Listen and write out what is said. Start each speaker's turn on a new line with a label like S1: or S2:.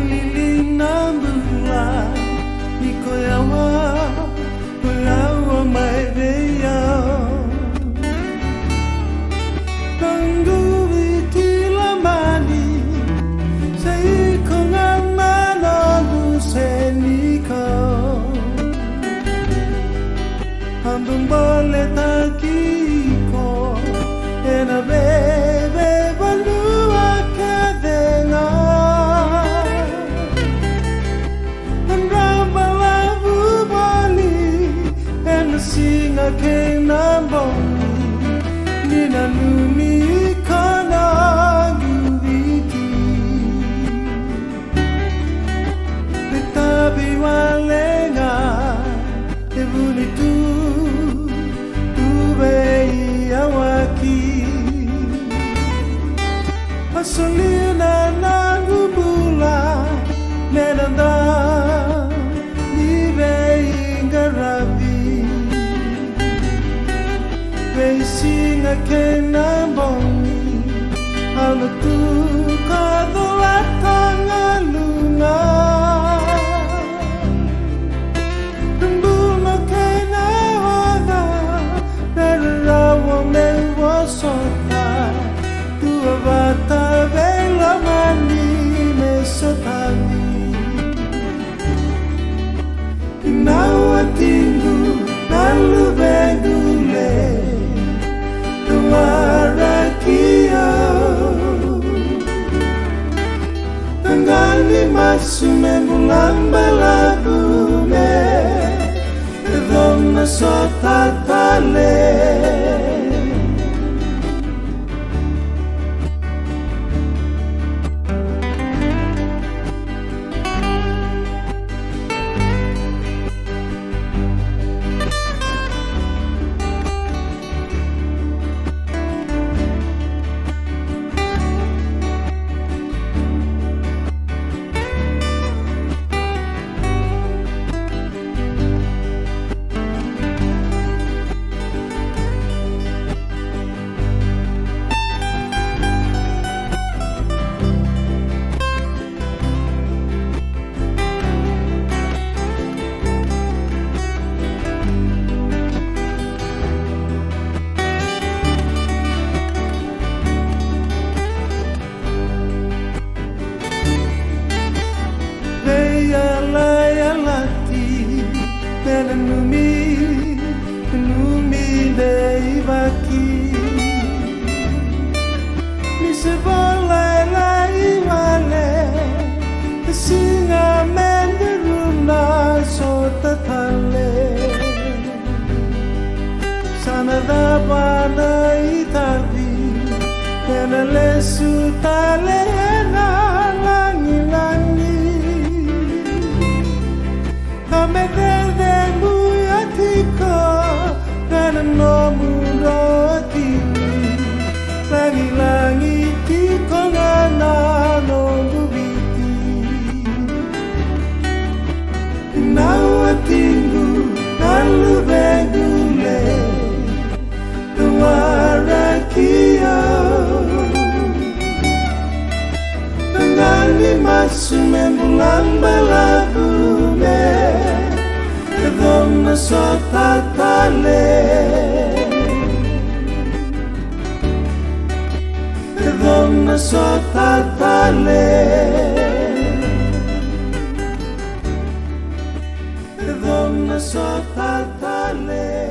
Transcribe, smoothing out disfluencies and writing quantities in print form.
S1: Nililina bulan Koyawa mai veya Nanguri tilamani Say kongamana luseniko Ambung boleh takiko Ena bebe balua kadena Singa kena bongi Nina numi kana guriti Tetapi walenga Ebuni tu bei awaki Asolina nangubula Menanda Ni bei ngarabi Singa kena bongi Alu tu kadolatang alunga Nembuna kena wada Narawa mewa sota Tua bata vela mani mesotani Inawa tingu Nalu bengule Marakia Tangani masume mulamba labume Donna Sota tale Numi dei baki Mi se volai la imale Singa menderuna Sota tale Sana da bana itavi Pena lesu tale na langi Kame verde muyatiko Nana no mundo atini Langi tiko ngana no bubiti Nau atingu nalu bengule Tuarakia Nangani masume mulamba labume Donna Sota tale Donna Sota tale Donna Sota tale